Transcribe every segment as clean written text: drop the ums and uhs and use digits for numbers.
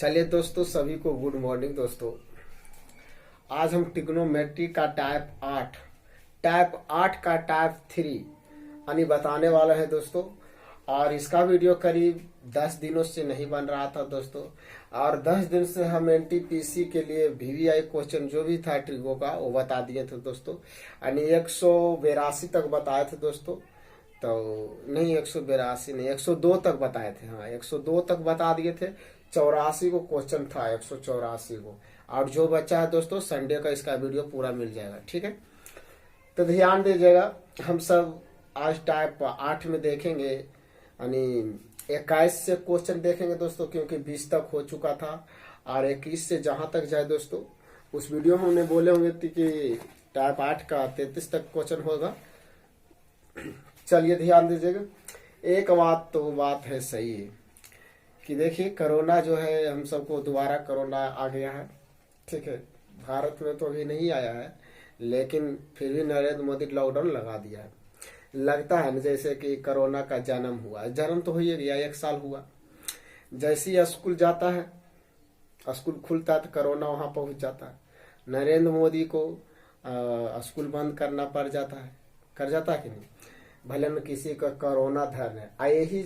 चलिए दोस्तों, सभी को गुड मॉर्निंग दोस्तों। आज हम ट्रिग्नोमेट्री का टाइप 8 का टाइप 3 यानी बताने वाला है दोस्तों। और इसका वीडियो करीब 10 दिनों से नहीं बन रहा था दोस्तों। और 10 दिन से हम एनटीपीसी के लिए वीवीआई क्वेश्चन जो भी था ट्रिगो का वो बता दिए थे दोस्तों। यानी 182 तक बताए थे दोस्तों। तो नहीं, 182 नहीं, 102 तक बताए थे। हाँ, 102 तक बता दिए थे। 84 को क्वेश्चन था, 184 को। और जो बच्चा है दोस्तों, संडे का इसका वीडियो पूरा मिल जाएगा, ठीक है। तो ध्यान दीजिएगा, हम सब आज टाइप 8 में देखेंगे। यानी 21 से क्वेश्चन देखेंगे दोस्तों, क्योंकि 20 तक हो चुका था। और 21 से जहां तक जाए दोस्तों, उस वीडियो में हमने बोले होंगे कि टाइप 8 का 33 तक क्वेश्चन होगा। चलिए ध्यान दीजिएगा। एक बात है सही है कि देखिए, कोरोना जो है, हम सबको दोबारा कोरोना आ गया है, ठीक है। भारत में तो अभी नहीं आया है, लेकिन फिर भी नरेंद्र मोदी लॉकडाउन लगा दिया है। लगता है ना जैसे कि कोरोना का जन्म तो हो ही गया, 1 साल हुआ। जैसे ही स्कूल जाता है, स्कूल खुलता है तो कोरोना वहां पहुंच जाता है। नरेंद्र मोदी को स्कूल बंद करना पड़ जाता है, कर जाता है कि नहीं। भले न किसी का कोरोना धन है, यही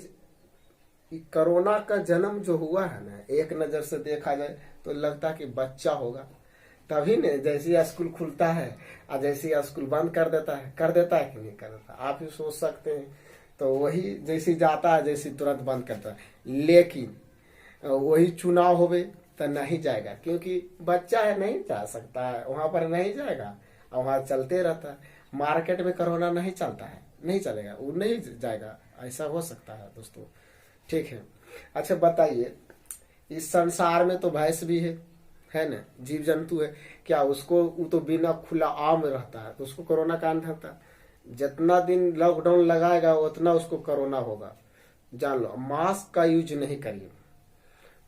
कोरोना का जन्म जो हुआ है ना, एक नजर से देखा जाए तो लगता है कि बच्चा होगा। तभी ने जैसे स्कूल खुलता है और जैसे स्कूल बंद कर देता है कि नहीं कर देता, आप ही सोच सकते हैं। तो वही जैसे जाता है, जैसे तुरंत बंद करता है। लेकिन वही चुनाव होवे तो नहीं जाएगा, क्योंकि बच्चा है, नहीं जा सकता है वहां पर, नहीं जाएगा। और वहां चलते रहता है। मार्केट में कोरोना नहीं चलता है, नहीं चलेगा, वो नहीं जाएगा। ऐसा हो सकता है दोस्तों, ठीक है। अच्छा बताइए, इस संसार में तो भैंस भी है ना, जीव जंतु है। क्या उसको, वो तो बिना खुला आम रहता है, तो उसको कोरोना का नहीं था। जितना दिन लॉकडाउन लगाएगा उतना उसको कोरोना होगा, जान लो। मास्क का यूज नहीं करिए।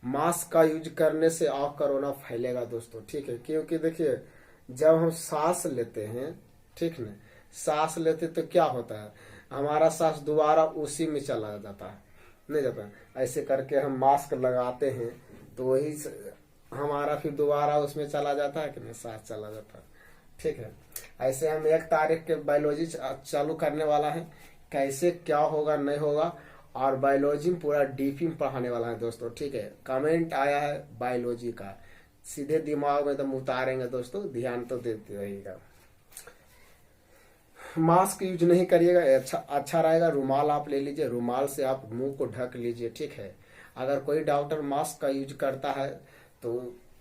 मास्क का यूज करने से आप कोरोना फैलेगा दोस्तों, ठीक है। क्योंकि देखिए, जब हम सांस लेते हैं, ठीक ना, सांस लेते तो क्या होता है, हमारा सांस दोबारा उसी में चला जाता है, नहीं जाता। ऐसे करके हम मास्क लगाते हैं तो वही हमारा फिर दोबारा उसमें चला जाता है कि नहीं, सांस चला जाता है, ठीक है। ऐसे हम 1 तारीख के बायोलॉजी चालू करने वाला है, कैसे क्या होगा नहीं होगा। और बायोलॉजी में पूरा डीपी में पढ़ाने वाला है दोस्तों, ठीक है। कमेंट आया है बायोलॉजी का, सीधे दिमाग में एकदम उतारेंगे दोस्तों, ध्यान तो देते रहिएगा। मास्क यूज नहीं करिएगा, अच्छा रहेगा। रुमाल आप ले लीजिए, रुमाल से आप मुंह को ढक लीजिए, ठीक है। अगर कोई डॉक्टर मास्क का यूज करता है तो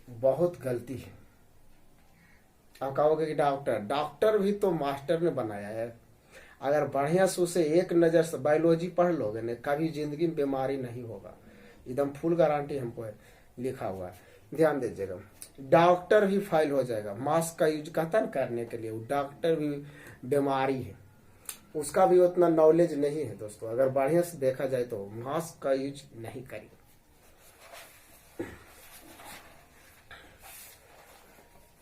बहुत गलती है। आप कहोगे कि डॉक्टर भी तो मास्टर ने बनाया है। अगर बढ़िया से उसे एक नजर से बायोलॉजी पढ़ लोगे ना, कभी जिंदगी में बीमारी नहीं होगा, एकदम फुल गारंटी हमको है, लिखा हुआ है। ध्यान दीजिएगा, डॉक्टर भी फाइल हो जाएगा। मास्क का यूज कहता न करने के लिए, वो डॉक्टर भी बीमारी है, उसका भी उतना नॉलेज नहीं है दोस्तों। अगर बढ़िया से देखा जाए तो मास्क का यूज नहीं करिए।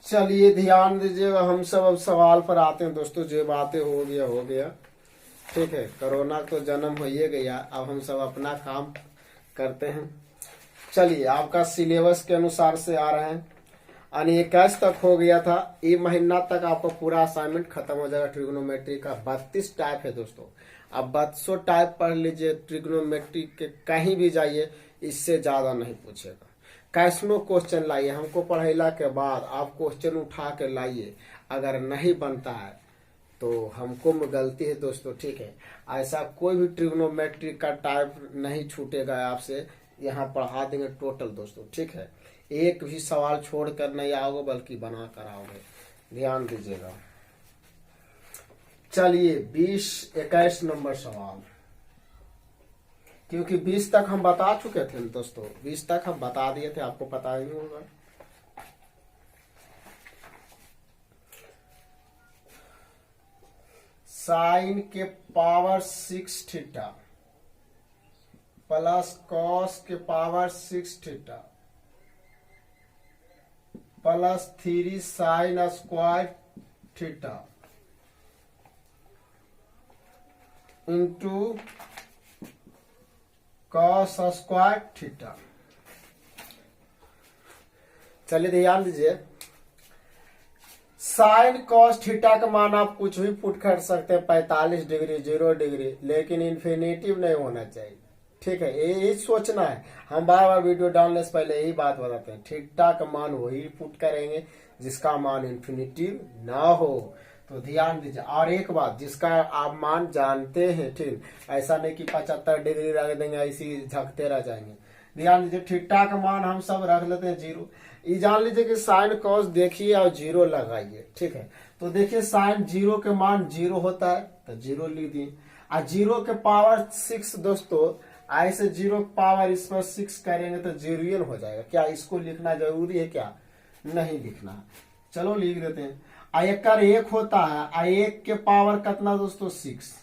चलिए ध्यान दीजिएगा, हम सब अब सवाल पर आते हैं दोस्तों। जो बातें हो गया, ठीक है। कोरोना तो जन्म हो ही गया, अब हम सब अपना काम करते हैं। चलिए, आपका सिलेबस के अनुसार से आ रहे हैं। यानी 21 तक हो गया था, ये महीना तक आपका पूरा असाइनमेंट खत्म हो जाएगा। ट्रिग्नोमेट्री का 32 टाइप है दोस्तों। अब 32 टाइप पढ़ लीजिए। ट्रिग्नोमेट्री के कहीं भी जाइए, इससे ज्यादा नहीं पूछेगा। कैसनो क्वेश्चन लाइए, हमको पढ़ेला के बाद आप क्वेश्चन उठा के लाइए। अगर नहीं बनता है तो हमको में गलती है दोस्तों, ठीक है। ऐसा कोई भी ट्रिग्नोमेट्री का टाइप नहीं छूटेगा आपसे, यहाँ पढ़ा देंगे टोटल दोस्तों, ठीक है। एक भी सवाल छोड़कर नहीं आओगे, बल्कि बना कर आओगे, ध्यान दीजिएगा। चलिए 21 नंबर सवाल, क्योंकि 20 तक हम बता चुके थे दोस्तों, 20 तक हम बता दिए थे, आपको पता ही होगा। साइन के पावर 6 थीटा प्लस कॉस के power 6 theta plus 3 sine square theta into cos square theta. चलिए ध्यान दीजिए, साइन कॉस थीटा का मान आप कुछ भी पुट कर सकते हैं, 45 डिग्री, 0 डिग्री, लेकिन इन्फिनेटिव नहीं होना चाहिए। ठीक है, यही सोचना है। हम बार बार वीडियो डालने से पहले यही बात बताते हैं, थीटा का मान वही पुट करेंगे जिसका मान इन्फिनेटिव ना हो। तो ध्यान दीजिए, और एक बात, जिसका आप मान जानते हैं, ठीक, ऐसा नहीं कि 75 डिग्री रख देंगे ऐसी झकते रह जाएंगे। ध्यान दीजिए, थीटा का मान हम सब रख लेते हैं 0। ये जान लीजिए कि साइन कॉस देखिए और 0 लगाइए। ठीक है, तो देखिए साइन 0 के मान 0 होता है तो 0 लिख दिए, और 0 के पावर 6 दोस्तों, ऐसे 0 पावर इस पर 6 करेंगे तो 0 हो जाएगा। क्या इसको लिखना जरूरी है? क्या नहीं लिखना, चलो लिख देते हैं। आयकर 1 होता है, आ 1 के पावर कितना दोस्तों? 6,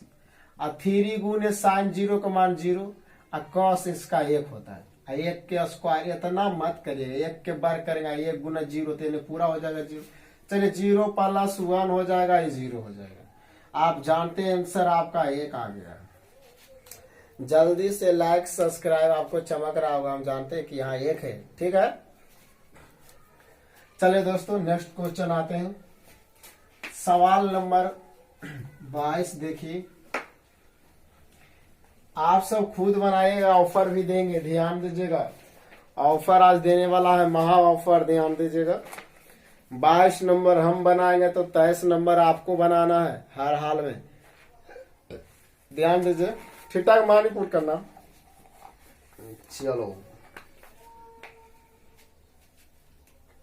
और 3 गुने साइन 0 का मान 0, और कॉस इसका 1 होता है। 1 के स्क्वायर इतना मत करिए, 1 के बार करेंगे 1 गुना 0 तो पूरा हो जाएगा 0। चलिए 0 प्लस 1 हो जाएगा, ये 0 हो जाएगा। आप जानते हैं आंसर आपका 1 आ गया। जल्दी से लाइक सब्सक्राइब, आपको चमक रहा होगा, हम जानते हैं कि यहाँ 1 है। ठीक है, चलिए दोस्तों नेक्स्ट क्वेश्चन आते हैं। सवाल नंबर 22 देखिए, आप सब खुद बनाइएगा, ऑफर भी देंगे, ध्यान दीजिएगा। ऑफर आज देने वाला है, महा ऑफर, ध्यान दीजिएगा। 22 नंबर हम बनाएंगे तो 23 नंबर आपको बनाना है हर हाल में। ध्यान दीजिए, थीटा का मान पुट करना। चलो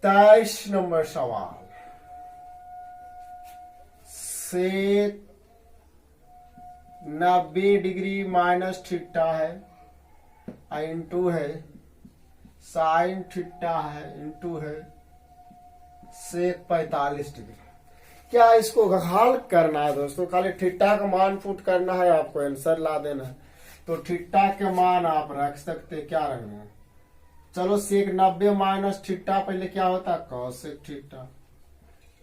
23 नंबर सवाल से 90 डिग्री माइनस थीटा है, इंटू है साइन थीटा है, इंटू है सेक 45 डिग्री। क्या इसको हल करना है दोस्तों? खाली थीटा का मान पुट करना है, आपको आंसर ला देना है। तो थीटा के मान आप रख सकते, क्या रखना है? चलो सेक 90 माइनस थीटा, पहले क्या होता है? Cosec theta.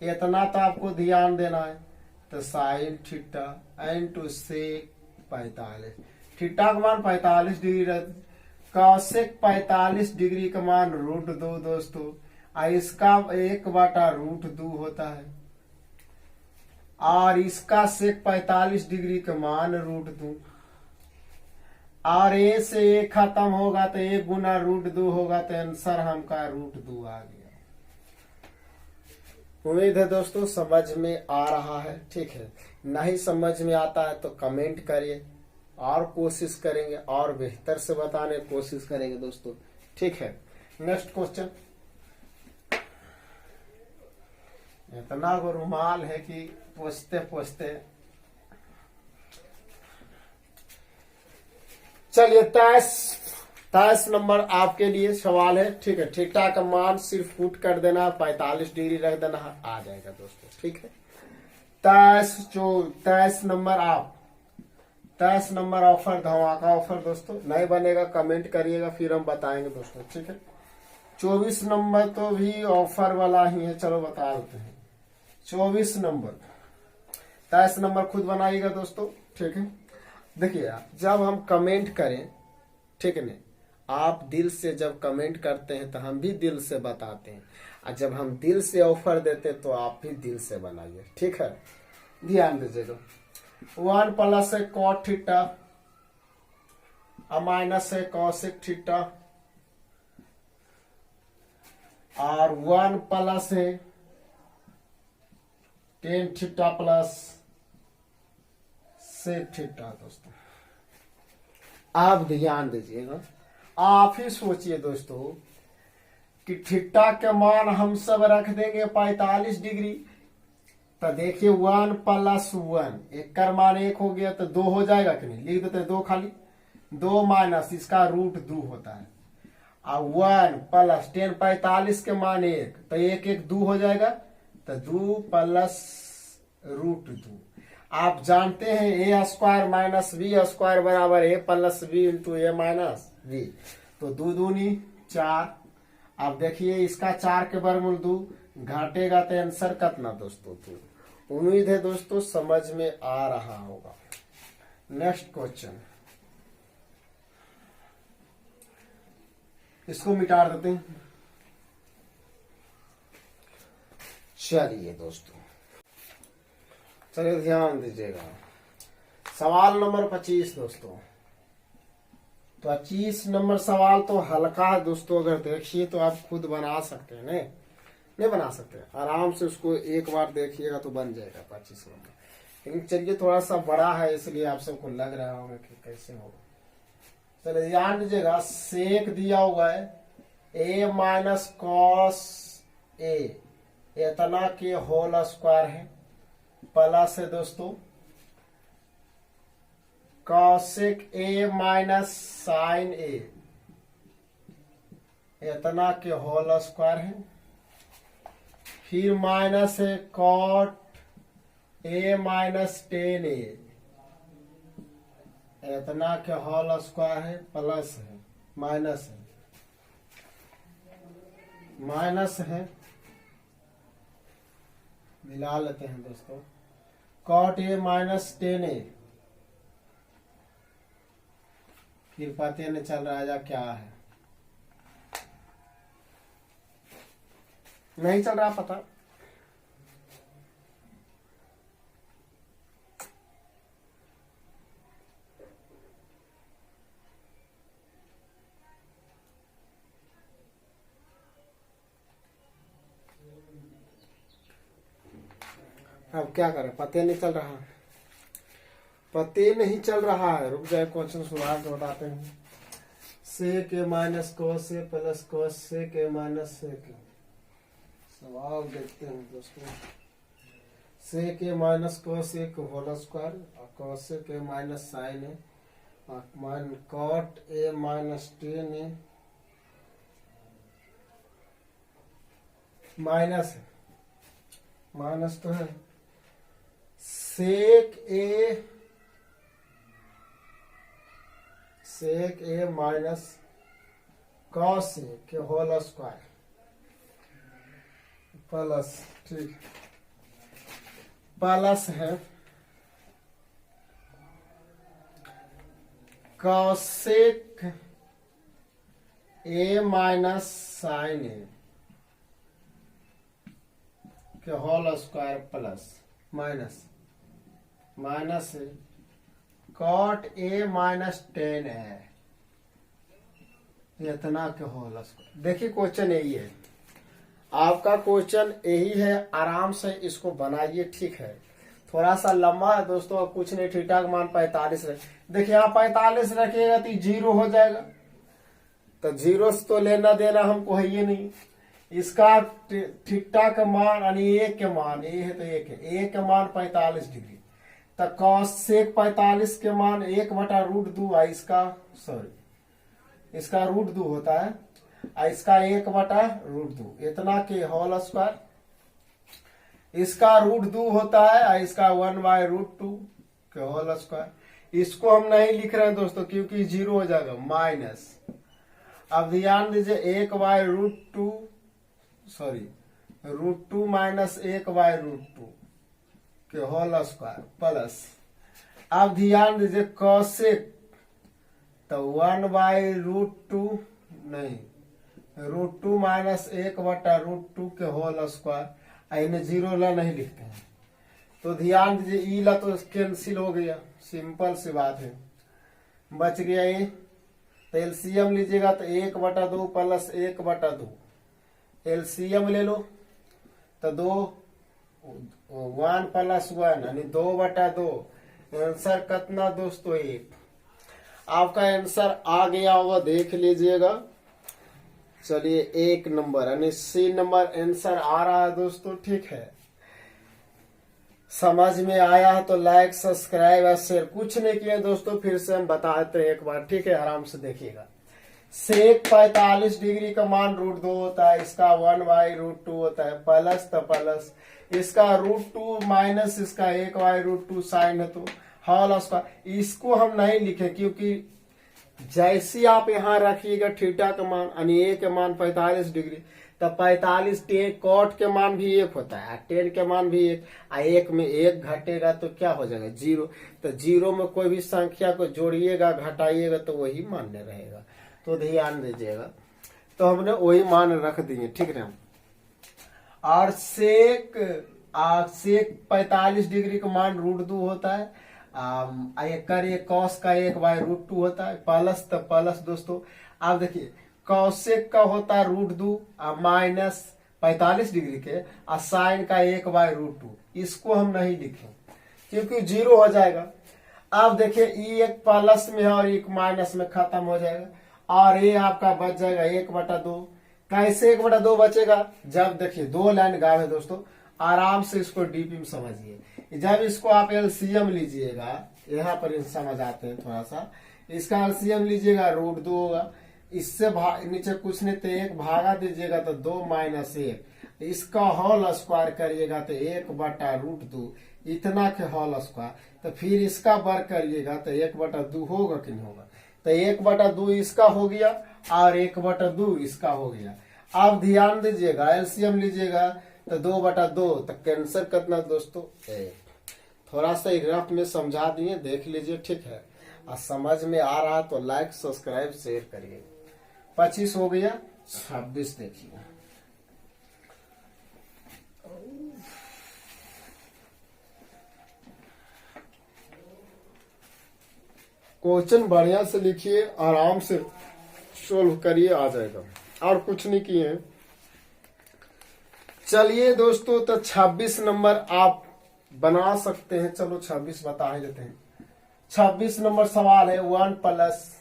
इतना तो आपको ध्यान देना है। तो sine theta into sec 45, theta का मान 45 डिग्री रहता, कॉसेक 45 डिग्री का मान √2 दोस्तों, इसका 1/√2 होता है, और इसका सेक 45 डिग्री का मान √2, और ए से ए खत्म होगा तो 1 गुना √2 होगा, तो आंसर हमका √2 आ गया। उम्मीद है दोस्तों समझ में आ रहा है। ठीक है, नहीं समझ में आता है तो कमेंट करिए, और कोशिश करेंगे और बेहतर से बताने की कोशिश करेंगे दोस्तों। ठीक है, नेक्स्ट क्वेश्चन। इतना रुमाल है कि पूछते पूछते, चलिए 23 नंबर आपके लिए सवाल है। ठीक है, थीटा का मान सिर्फ पुट कर देना, 45 डिग्री रख देना, आ जाएगा दोस्तों। ठीक है, 23 नंबर आप 23 नंबर ऑफर, धमाका ऑफर दोस्तों। नहीं बनेगा कमेंट करिएगा, फिर हम बताएंगे दोस्तों। ठीक है, 24 नंबर तो भी ऑफर वाला ही है, चलो बता देते हैं। 24 नंबर 23 नंबर खुद बनाइएगा दोस्तों। ठीक है, देखिए जब हम कमेंट करें, ठीक है ना, आप दिल से जब कमेंट करते हैं तो हम भी दिल से बताते हैं, और जब हम दिल से ऑफर देते हैं तो आप भी दिल से बनाइए। ठीक है, ध्यान दीजिएगा। 1 प्लस है कॉट थीटा, माइनस है कॉसेक थीटा, और 1 प्लस है tan theta plus sec theta दोस्तों। आप ध्यान दीजिएगा, आप ही सोचिए दोस्तों कि थीटा के मान हम सब रख देंगे 45 डिग्री, तो देखिए 1 प्लस 1, एक का मान 1 हो गया तो 2 हो जाएगा कि नहीं? लिख देते 2 खाली, 2 माइनस इसका √2 होता है, और 1 प्लस 10 45 के मान 1, तो 1 1 2 हो जाएगा, तो 2 प्लस √2। आप जानते हैं ए स्क्वायर माइनस बी स्क्वायर बराबर ए प्लस बी इंटू ए माइनस बी, तो 2 दूनी 4। अब देखिए इसका 4 के वर्गमूल 2 घटेगा तो आंसर कितना दोस्तों? 2। उम्मीद है दोस्तों समझ में आ रहा होगा। नेक्स्ट क्वेश्चन, इसको मिटा देते हैं। चलिए दोस्तों, चलिए ध्यान दीजिएगा। सवाल नंबर 25 दोस्तों। 25 नंबर सवाल तो हल्का है दोस्तों, अगर देखिए तो आप खुद बना सकते हैं। नहीं बना सकते, आराम से उसको एक बार देखिएगा तो बन जाएगा 25 नंबर। लेकिन चलिए थोड़ा सा बड़ा है इसलिए आप सबको लग रहा होगा कि कैसे होगा। चलिए ध्यान दीजिएगा, सेक दिया हुआ है a माइनस कॉस ए इतना के होल स्क्वायर है, प्लस है दोस्तों कॉसेक ए माइनस साइन ए इतना के होल स्क्वायर है, फिर माइनस है कॉट ए माइनस टेन ए इतना के होल स्क्वायर है, प्लस है माइनस है मिला लेते हैं दोस्तों, कॉट ए माइनस टेन ए, फिर पता नहीं चल रहा है क्या है, नहीं चल रहा पता। अब क्या करें, पते नहीं चल रहा, पते नहीं चल रहा है। रुक जाए, क्वेश्चन सुधार के बताते हैं। Sec A minus cos A plus cosec A minus sec A. सवाल देखते हैं दोस्तों। Sec A minus cos A whole square और cos A minus sine A और cot A minus tan A minus है, माइनस तो है sec A minus cos A के होल स्क्वायर प्लस, ठीक प्लस है cosec A minus sine A के whole square plus minus है कॉट ए माइनस टेन है इतना के होल स्क्वायर। देखिए क्वेश्चन यही है, आपका क्वेश्चन यही है, आराम से इसको बनाइए, ठीक है। थोड़ा सा लंबा है दोस्तों, कुछ नहीं, थीटा का मान 45 है। देखिए यहाँ 45 रखिएगा तो 0 हो जाएगा, तो 0 से तो लेना देना हमको है ये नहीं। इसका थीटा का मान यानी ए के मान, ए है तो एक है, ए के मान 45 डिग्री, तो कॉस सेक 45 के मान 1/√2 इसका इसका √2 होता है, इसका 1/√2 इतना के होल स्क्वायर, इसका √2 होता है, इसका 1/√2 के होल स्क्वायर। इसको हम नहीं लिख रहे हैं दोस्तों क्योंकि 0 हो जाएगा, माइनस। अब ध्यान दीजिए 1/√2 √2 माइनस 1/√2 के होल स्क्वायर प्लस, अब ध्यान दीजिए कॉसेक तो 1/√2 नहीं, √2 माइनस 1/√2 के होल स्क्वायर, इन्हें 0 ला नहीं लिखते हैं तो ध्यान दीजिए ई ला तो कैंसिल हो गया, सिंपल सी बात है, बच गया ये। तो एलसीएम लीजिएगा तो 1/2 प्लस 1/2, एलसीएम ले लो तो 1 + 1 यानी 2/2, आंसर कितना दोस्तों 1। आपका आंसर आ गया होगा, देख लीजिएगा। चलिए 1 नंबर यानी सी नंबर आंसर आ रहा है दोस्तों, ठीक है। समझ में आया है तो लाइक सब्सक्राइब और शेयर, कुछ नहीं किए दोस्तों, फिर से हम बताते हैं एक बार, ठीक है, आराम से देखिएगा। सेक 45 डिग्री का मान √2 होता है, इसका 1/√2 होता है, प्लस तो प्लस, इसका √2 माइनस इसका 1/√2 साइन है तो होल स्क्वायर। इसको हम नहीं लिखे क्योंकि जैसे आप यहाँ रखिएगा थीटा का मान यानी ए के मान 45 डिग्री, तो 45 कॉट के मान भी 1 होता है, 10 के मान भी 1, 1 में 1 घटेगा तो क्या हो जाएगा 0। तो 0 में कोई भी संख्या को जोड़िएगा घटाइएगा तो वही मान्य रहेगा, तो ध्यान दीजिएगा। तो हमने वही मान रख दिए, ठीक है। और सेक सेक 45 डिग्री का मान √2 होता है। एक कर एक कॉस का 1/√2 होता है, प्लस तो प्लस दोस्तों। आप देखिए कौशिक का होता है √2 माइनस 45 डिग्री के, और साइन का 1/√2। इसको हम नहीं लिखे क्योंकि 0 हो जाएगा। अब देखिए ये एक प्लस में है और एक माइनस में खत्म हो जाएगा, और ये आपका बच जाएगा 1/2। कैसे 1/2 बचेगा? जब देखिए 2 लाइन गायब है दोस्तों, आराम से इसको डीपी में समझिए। जब इसको आप एलसीएम लीजिएगा, यहाँ पर समझ आते हैं थोड़ा सा, इसका एलसीएम लीजिएगा √2 होगा। इससे नीचे कुछ नहीं तो 1 भागा दीजिएगा तो 2 माइनस 1, इसका होल स्क्वायर करिएगा तो 1/√2 इतना के होल स्क्वायर। तो फिर इसका वर्ग करिएगा तो 1/2 होगा कि नहीं होगा? तो 1/2 इसका हो गया और 1/2 इसका हो गया। अब ध्यान दीजिएगा एलसीएम लीजिएगा तो 2/2, तो कैंसर कितना दोस्तों? 1। थोड़ा सा रफ में समझा दिए, देख लीजिए, ठीक है। और समझ में आ रहा तो लाइक सब्सक्राइब शेयर करिए। 25 हो गया, 26 देखिए। क्वेश्चन बढ़िया से लिखिए, आराम से सोल्व करिए, आ जाएगा। और कुछ नहीं किए। चलिए दोस्तों, तो 26 नंबर आप बना सकते हैं। चलो 26 बता ही देते हैं। 26 नंबर सवाल है 1 +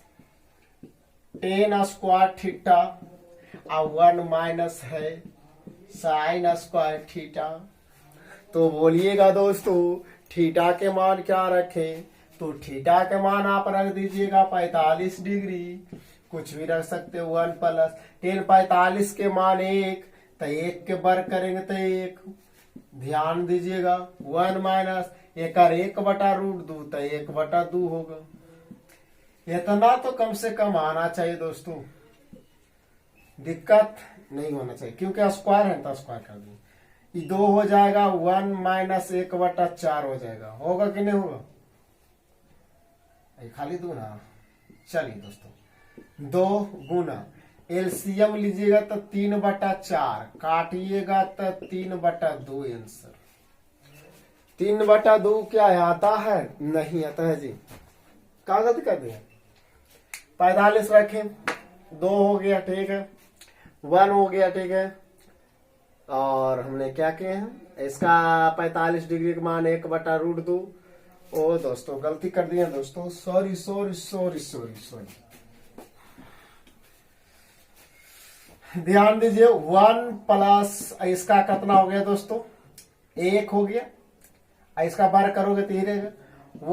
tan स्क्वायर थीटा और 1 माइनस है sin स्क्वायर थीटा। तो बोलिएगा दोस्तों थीटा के मान क्या रखें? तो थीटा के मान आप रख दीजिएगा 45 डिग्री, कुछ भी रख सकते हो। 1 + tan 45 के मान 1, तो 1 के वर्ग करेंगे तो 1। ध्यान दीजिएगा 1 माइनस 1/√2 तो 1/2 होगा। इतना तो कम से कम आना चाहिए दोस्तों, दिक्कत नहीं होना चाहिए, क्योंकि स्क्वायर है तो स्क्वायर कर देंगे। 2 हो जाएगा, 1 माइनस 1/4 हो जाएगा। होगा कि नहीं होगा? खाली 2 ना। चलिए दोस्तों 2 गुना एलसीएम लीजिएगा तो 3/4, काटिएगा तो 3/2 आंसर। 3/2 क्या आता है? नहीं आता है जी, कागज कर दिया। 45 रखें, 2 हो गया, ठीक है। 1 हो गया, ठीक है। और हमने क्या किए हैं, इसका 45 डिग्री का मान 1/√2। ओ दोस्तों गलती कर दिया दोस्तों, sorry sorry sorry sorry sorry. ध्यान दीजिए 1 + इसका कितना हो गया दोस्तों? 1 हो गया। इसका बार करोगे तो ही रहेगा।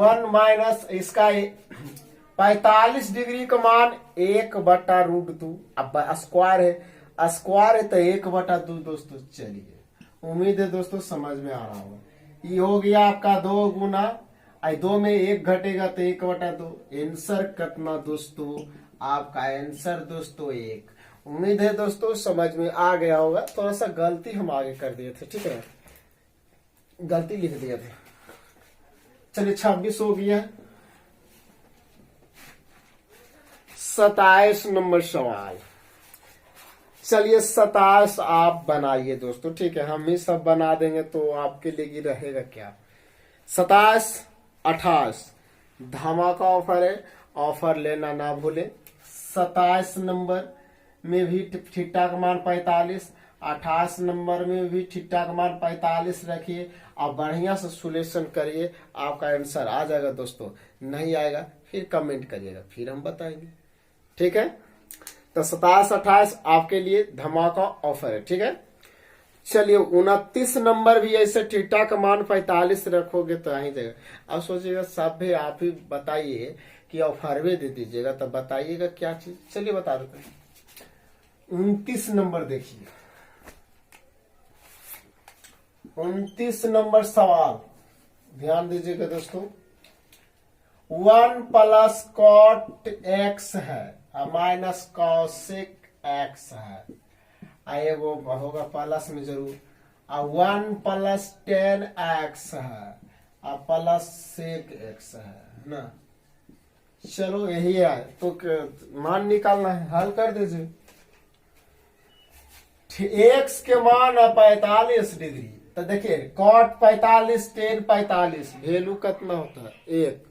1 माइनस इसका 45 डिग्री का मान 1/√2। अब स्क्वायर है, स्क्वायर है तो 1/2 दोस्तों। चलिए उम्मीद है दोस्तों समझ में आ रहा होगा। ये हो गया आपका 2 गुना 2 में 1 घटेगा तो 1/2। आंसर कितना दोस्तों? आपका आंसर दोस्तों 1। उम्मीद है दोस्तों समझ में आ गया होगा। थोड़ा सा गलती हम आगे कर दिए थे, ठीक है, गलती लिख दिया था। चलिए 26 हो गया। 27 नंबर सवाल। चलिए 27 आप बनाइए दोस्तों, ठीक है। हम ही सब बना देंगे तो आपके लिए रहेगा क्या। 27 28 धमाका ऑफर है, ऑफर लेना ना भूलें। 27 नंबर में भी थीटा का मान 45, 28 नंबर में भी थीटा का मान 45 रखिए। आप बढ़िया से सोल्यूशन करिए, आपका आंसर आ जाएगा दोस्तों। नहीं आएगा फिर कमेंट करिएगा, फिर हम बताएंगे, ठीक है। तो 27 28 आपके लिए धमाका ऑफर है, ठीक है। चलिए 29 नंबर भी ऐसे थीटा का मान 45 रखोगे तो आ ही जाएगा। अब सोचिएगा सब भी आप ही बताइए कि ऑफर भी दे दीजिएगा, तो बताइएगा क्या चीज। चलिए बता देते हैं। 29 नंबर देखिए, 29 नंबर सवाल ध्यान दीजिएगा दोस्तों। 1 + cot x है माइनस cosec x है। वो होगा प्लस में जरूर। 1 + tan x है प्लस sec x है ना। चलो यही है, तो मान निकालना है, हल कर दीजिए, एक्स के मान 45 डिग्री। तो देखिए कॉट 45 टेन 45 वैल्यू कितना होता है 1।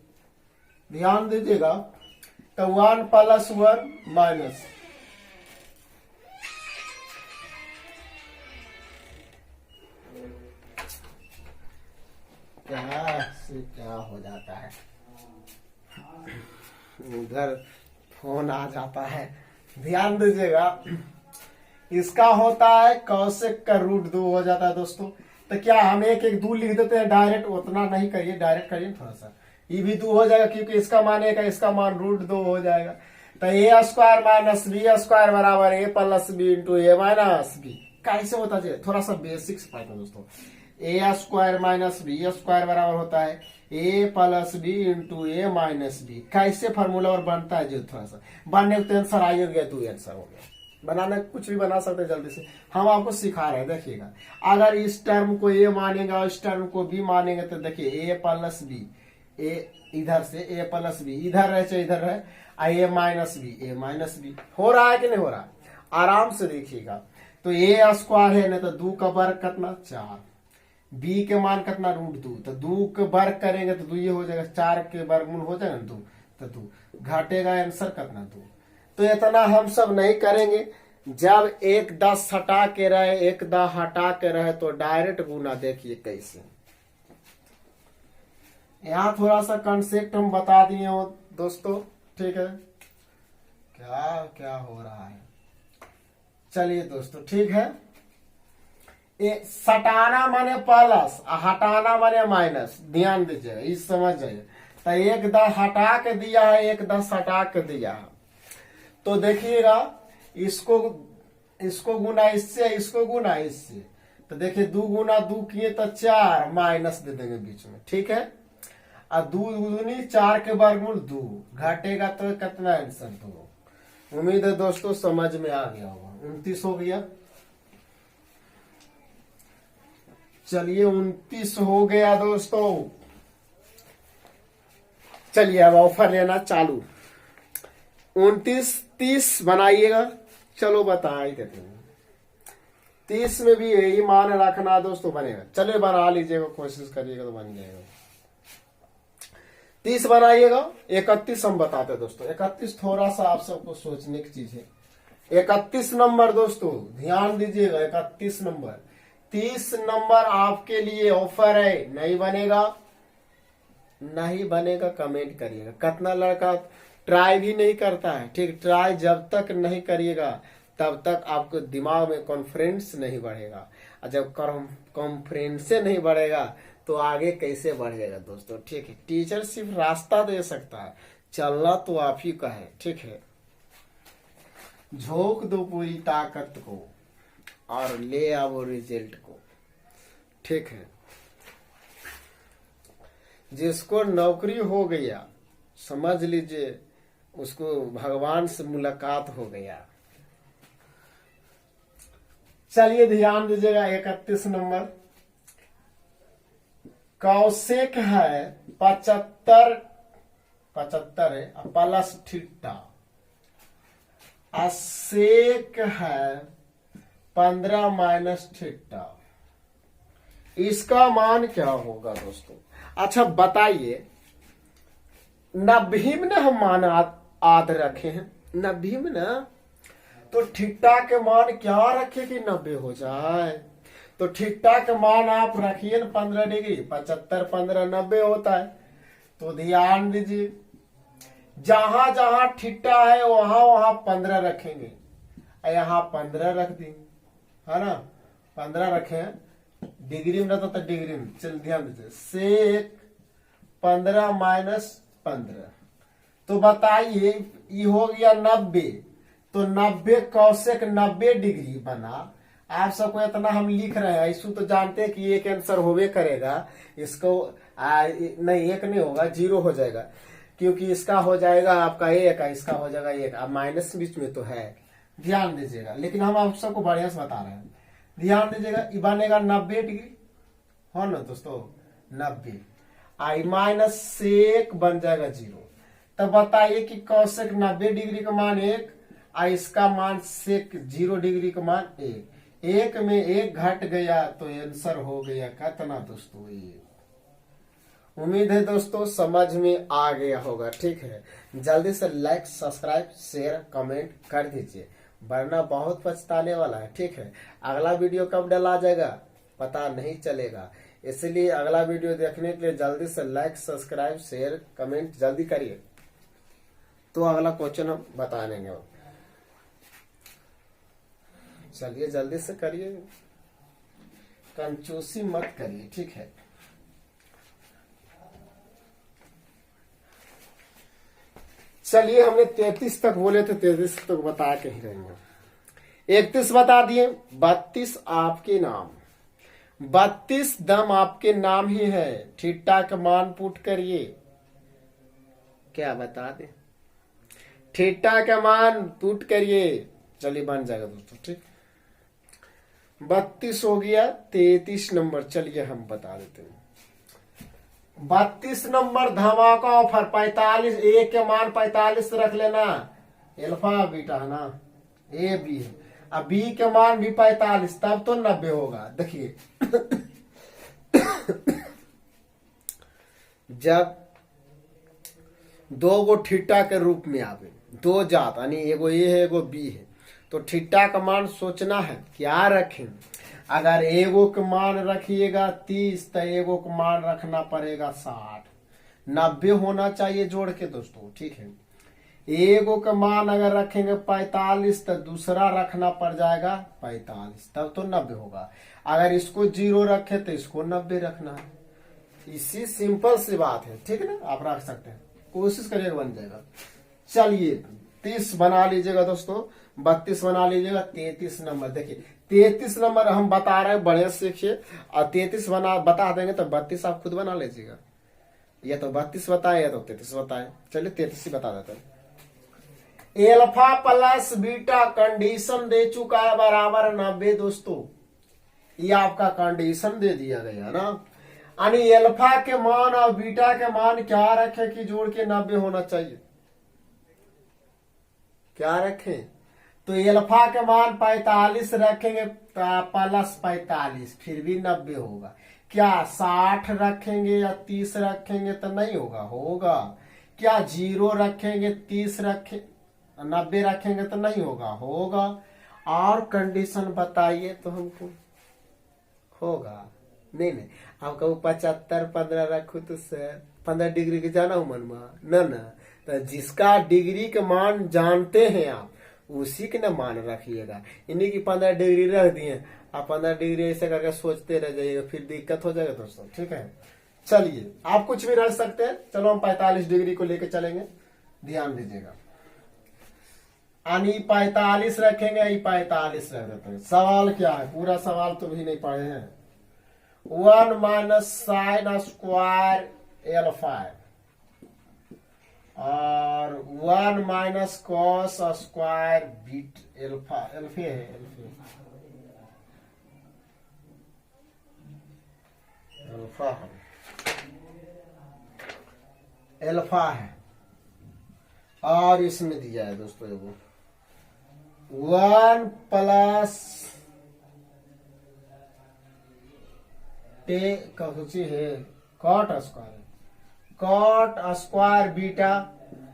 ध्यान दीजिएगा। तो 1 + 1 माइनस क्या हो जाता है, उधर फोन आ जाता है। ध्यान दीजिएगा। इसका होता है कौशिक का √2 हो जाता है दोस्तों। तो क्या हम एक 2 लिख देते हैं डायरेक्ट? उतना नहीं करिए, डायरेक्ट करिए थोड़ा सा। ये भी 2 हो जाएगा क्योंकि इसका मान 1 है, इसका मान √2 हो जाएगा। तो a² - b² बराबर a + b × a - b। कैसे होता है? थोड़ा सा बेसिक्स पढ़ते दोस्तों। a² - b² बराबर होता है a + b × a - b। कैसे फार्मूला और बनता है? जो थोड़ा सा बनने तो आंसर आ गया, 2 आंसर हो गया। बनाना कुछ भी बना सकते जल्दी से, हम आपको सिखा रहे हैं। देखिएगा, अगर इस टर्म को a मानेगा और इस टर्म को b मानेंगे तो देखिए a + b, a इधर से a + b इधर रहे चाहे इधर रहे, a - b हो रहा है कि नहीं हो रहा? आराम से देखिएगा। तो a² है ना, तो 2 का वर्ग कितना 4, b के मान कितना √2, तो 2 के वर्ग करेंगे तो 2 ये हो जाएगा, 4 के वर्गमूल हो जाएगा ना 2, तो 2 घटेगा, आंसर कितना 2। तो इतना हम सब नहीं करेंगे। जब 1 10 हटा के रहे, 1 10 हटा के रहे तो डायरेक्ट गुना देखिए कैसे। यहाँ थोड़ा सा कंसेप्ट हम बता दिए हो दोस्तों, ठीक है? क्या क्या हो रहा है? चलिए दोस्तों, ठीक है। सटाना माने प्लस, हटाना माने माइनस। ध्यान दीजिएगा, इस समझ जाइए। तो 1 10 हटा के दिया है, 1 10 हटा के दिया है। तो देखिएगा, इसको गुना इससे, इसको गुना इससे। तो देखिए 2 × 2 किए तो 4, माइनस दे देंगे बीच में, ठीक है? और 2 दूनी 4 के वर्गमूल 2 घटेगा तो कितना आंसर 2। उम्मीद है दोस्तों समझ में आ गया होगा। 29 हो गया। चलिए 29 हो गया दोस्तों। चलिए अब ऑफर लेना चालू। 29 30 बनाइएगा। चलो बता ही देते हैं। 30 में भी यही मान रखना दोस्तों, बनेगा। चलिए बना लीजिएगा, कोशिश करिएगा तो बन जाएगा। 30 बनाइएगा। 31 हम बताते दोस्तों। 31 थोड़ा सा आप सबको सोचने की चीज है। 31 नंबर दोस्तों ध्यान दीजिएगा। 31 नंबर 30 नंबर आपके लिए ऑफर है। नहीं बनेगा, नहीं बनेगा कमेंट करिएगा। कितना लड़का ट्राई भी नहीं करता है, ठीक? ट्राई जब तक नहीं करिएगा तब तक आपको दिमाग में कॉन्फिडेंस नहीं बढ़ेगा, और जब कॉन्फिडेंस नहीं बढ़ेगा तो आगे कैसे बढ़ेगा दोस्तों, ठीक है? टीचर सिर्फ रास्ता दे सकता है, चलना तो आप ही का है, ठीक है? झोंक दो पूरी ताकत को और ले आओ रिजल्ट को, ठीक है? जिसको नौकरी हो गया समझ लीजिए उसको भगवान से मुलाकात हो गया। चलिए ध्यान दीजिएगा। 31 नंबर कौशिक है 75 है प्लस थीटा। असेक है 15 माइनस थीटा। इसका मान क्या होगा दोस्तों? अच्छा बताइए, नब्बे में ना हम मान आध रखे हैं, नब्बे में ना, तो थीटा के मान क्या रखे कि 90 हो जाए? तो थीटा के मान आप रखिए ना 15 डिग्री। 75 15 90 होता है। तो ध्यान दीजिए, जहां जहां थीटा है वहां वहां 15 रखेंगे, यहाँ 15 रख देंगे, है ना? 15 रखे। डिग्री में रहता था डिग्री में। चल ध्यान दीजिए, सेक 15 माइनस 15। तो बताइए ये हो गया 90। तो 90 कौशिक 90 डिग्री बना। आप सबको इतना हम लिख रहे हैं, इसको तो जानते हैं कि एक आंसर होवे करेगा। इसको नहीं, एक नहीं होगा, 0 हो जाएगा, क्योंकि इसका हो जाएगा आपका 1, इसका हो जाएगा 1। अब माइनस बीच में तो है, ध्यान दीजिएगा। लेकिन हम आप सबको बढ़िया से बता रहे हैं, ध्यान दीजिएगा। ये बनेगा 90 डिग्री, हो ना दोस्तों? 90 आई माइनस सेक बन जाएगा 0। तब बताइए कि कौशिक 90 डिग्री का मान 1 और इसका मान सेक 0 डिग्री का मान 1। एक में एक घट गया तो आंसर हो गया कितना दोस्तों। ये उम्मीद है दोस्तों समझ में आ गया होगा। ठीक है, जल्दी से लाइक सब्सक्राइब शेयर कमेंट कर दीजिए, वरना बहुत पछताने वाला है। ठीक है, अगला वीडियो कब डला जाएगा पता नहीं चलेगा, इसलिए अगला वीडियो देखने के लिए जल्दी से लाइक सब्सक्राइब शेयर कमेंट जल्दी करिए, तो अगला क्वेश्चन हम बता देंगे। चलिए जल्दी से करिए, कंजूसी मत करिए। ठीक है, चलिए हमने 33 तक बोले थे, 33 तक बता के ही रहेंगे। 31 बता दिए। 32 आपके नाम, 32 दम आपके नाम ही है। थीटा का मान पुट करिए, क्या बता दे, थीटा का मान पुट करिए, चलिए बन जाएगा दोस्तों। ठीक, 32 हो गया। 33 नंबर चलिए हम बता देते हैं। 32 नंबर धमाका ऑफर 45, ए के मान 45 रख लेना, अल्फा बीटा है ना, ए बी है। अब बी के मान भी 45, तब तो 90 होगा। देखिए जब दो गो थीटा के रूप में आवे, दो जात यानी एगो ए है एगो बी है, तो थीटा का मान सोचना है क्या रखें। अगर एगो के मान रखिएगा 30 तो एगो का मान रखना पड़ेगा 60, 90 होना चाहिए जोड़ के दोस्तों। ठीक है, एगो का मान अगर रखेंगे 45 तो दूसरा रखना पड़ जाएगा 45, तब तो 90 होगा। अगर इसको 0 रखे तो इसको 90 रखना है। इसी सिंपल सी बात है। ठीक है ना, आप रख सकते हैं, कोशिश करिएगा बन जाएगा। चलिए 30 बना लीजिएगा दोस्तों, 32 बना लीजिएगा। 33 नंबर देखिए, 33 नंबर हम बता रहे हैं, बढ़िया सीखिए। और 33 बता देंगे तो 32 आप खुद बना लीजिएगा, या तो 32 बताए या तो 33 बताए। चलिए 33 ही बता देते हैं। एल्फा प्लस बीटा कंडीशन दे चुका है बराबर 90 दोस्तों, ये आपका कंडीशन दे दिया गया ना। यानी एल्फा के मान और बीटा के मान क्या रखे कि जोड़ के 90 होना चाहिए, क्या रखें, तो एल्फा के मान 45 रखेंगे प्लस 45, फिर भी 90 होगा। क्या 60 रखेंगे या 30 रखेंगे तो नहीं होगा, होगा। क्या 0 रखेंगे 30 रखे 90 रखेंगे तो नहीं होगा, होगा। और कंडीशन बताइए तो हमको, होगा नहीं। आप कहो 75 15 रखो तो सर 15 डिग्री के जाना हो मन ना, तो जिसका डिग्री के मान जानते हैं आप उसी के ना मान रखिएगा। इन्हीं की 15 डिग्री रख दिए, आप 15 डिग्री ऐसे करके सोचते रह जाइएगा, फिर दिक्कत हो जाएगा दोस्तों। ठीक है, चलिए आप कुछ भी रख सकते हैं। चलो हम 45 डिग्री को लेके चलेंगे, ध्यान दीजिएगा। यानी 45 रखेंगे, 45 रख देते हैं। सवाल क्या है, पूरा सवाल तो भी नहीं पढ़े हैं। 1 माइनस साइन स्क्वायर एल्फा और 1 माइनस कॉस स्क्वायर बीट एल्फा, एल्फे है, एल्फा है। और इसमें दिया है दोस्तों वो 1 प्लस टे कौची है cot square, cot square beta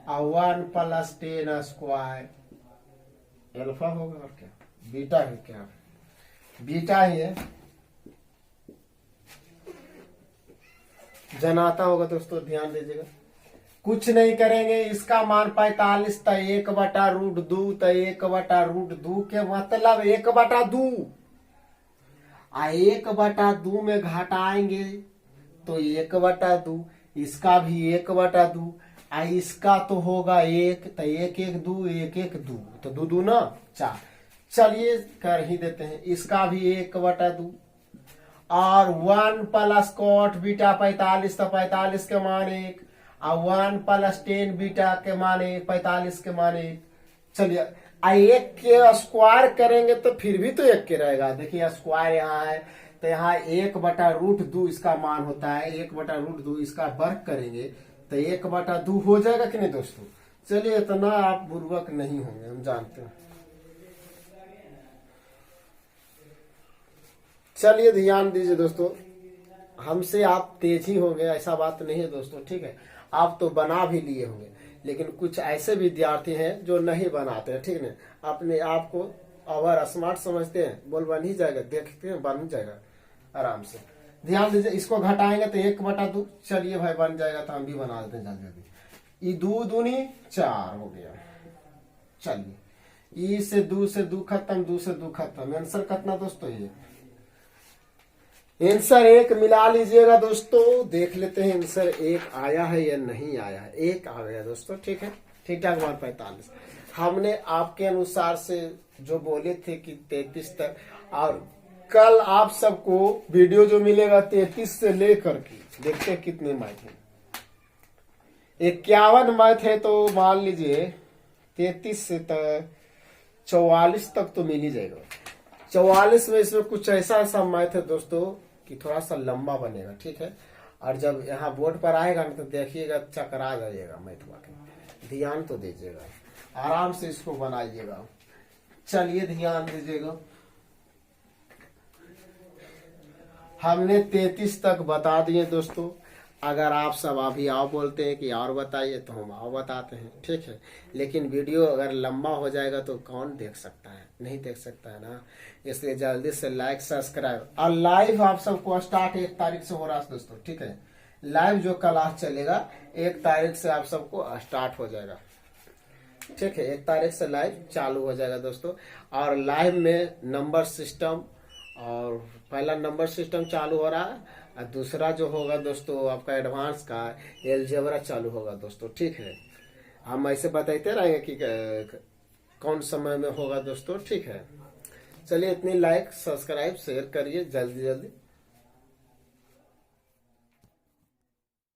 और 1 प्लस टेन स्क्वायर एल्फा होगा। और क्या बीटा है, क्या बीटा ही है, जनाता होगा दोस्तों, ध्यान दीजिएगा। कुछ नहीं करेंगे, इसका मान 45 तो 1/√2 तो 1/√2 के मतलब 1/2 आ 1/2 में घटाएंगे तो 1/2, इसका भी 1/2 आ इसका तो होगा 1, तो 1 1 2 1 1 2 तो 2 2 ना 4। चलिए कर ही देते हैं, इसका भी 1/2 और 1 प्लस कॉट बीटा 45 तो 45 के मान 1 और 1 प्लस टेन बीटा के मान 1 45 के मान 1। चलिए 1 के स्क्वायर करेंगे तो फिर भी तो 1 के रहेगा। देखिए स्क्वायर यहाँ है तो यहाँ 1/√2 इसका मान होता है, 1/√2 इसका वर्ग करेंगे तो 1/2 हो जाएगा कि नहीं दोस्तों। चलिए इतना आप बुर्बक नहीं होंगे, हम जानते हैं। चलिए ध्यान दीजिए दोस्तों, हमसे आप तेज ही होंगे ऐसा बात नहीं है दोस्तों, ठीक है। आप तो बना भी लिए होंगे, लेकिन कुछ ऐसे विद्यार्थी हैं जो नहीं बनाते हैं, ठीक है। अपने आप को अवर स्मार्ट समझते हैं, बोल बन ही जाएगा, देखते हैं बन जाएगा आराम से। ध्यान दीजिए, इसको घटाएंगे तो 1/2। चलिए भाई बन जाएगा, तो हम भी बना देते हैं जल्दी जल्दी। ये 2 दूनी 4 हो गया। चलिए, ई से 2 से 2 खत्म, 2 से 2 खत्म। आंसर कितना दोस्तों? ये आंसर 1 मिला लीजिएगा दोस्तों, देख लेते हैं आंसर 1 आया है या नहीं आया है। 1 आ गया दोस्तों, ठीक है। ठीक ठाक बार 45। हमने आपके अनुसार से जो बोले थे कि 33 तक, और कल आप सबको वीडियो जो मिलेगा 33 से लेकर के, देखते हैं कितने मैथ है। 51 मैथ है, तो मान लीजिए 33 से तक 44 तक तो मिल ही जाएगा। 44 में इसमें कुछ ऐसा मैथ है दोस्तों कि थोड़ा सा लंबा बनेगा, ठीक है। और जब यहाँ बोर्ड पर आएगा ना, तो देखिएगा चकरा जाइएगा मैथ वाले। ध्यान तो दीजिएगा, आराम से इसको बनाइएगा। चलिए ध्यान दीजिएगा, हमने 33 तक बता दिए दोस्तों। अगर आप सब अभी आओ बोलते हैं कि और बताइए, तो हम आओ बताते हैं, ठीक है। लेकिन वीडियो अगर लंबा हो जाएगा तो कौन देख सकता है? नहीं देख सकता है ना। इसलिए जल्दी से लाइक सब्सक्राइब। और लाइव आप सबको स्टार्ट 1 तारीख से हो रहा है दोस्तों, ठीक है। लाइव जो क्लास चलेगा 1 तारीख से आप सबको स्टार्ट हो जाएगा, ठीक है। 1 तारीख से लाइव चालू हो जाएगा दोस्तों। और लाइव में नंबर सिस्टम, और पहला नंबर सिस्टम चालू हो रहा है, और दूसरा जो होगा दोस्तों आपका एडवांस का अलजेब्रा चालू होगा दोस्तों, ठीक है। हम ऐसे बताते रहेंगे कि कौन समय में होगा दोस्तों, ठीक है। चलिए, इतनी लाइक सब्सक्राइब शेयर करिए जल्दी जल्दी।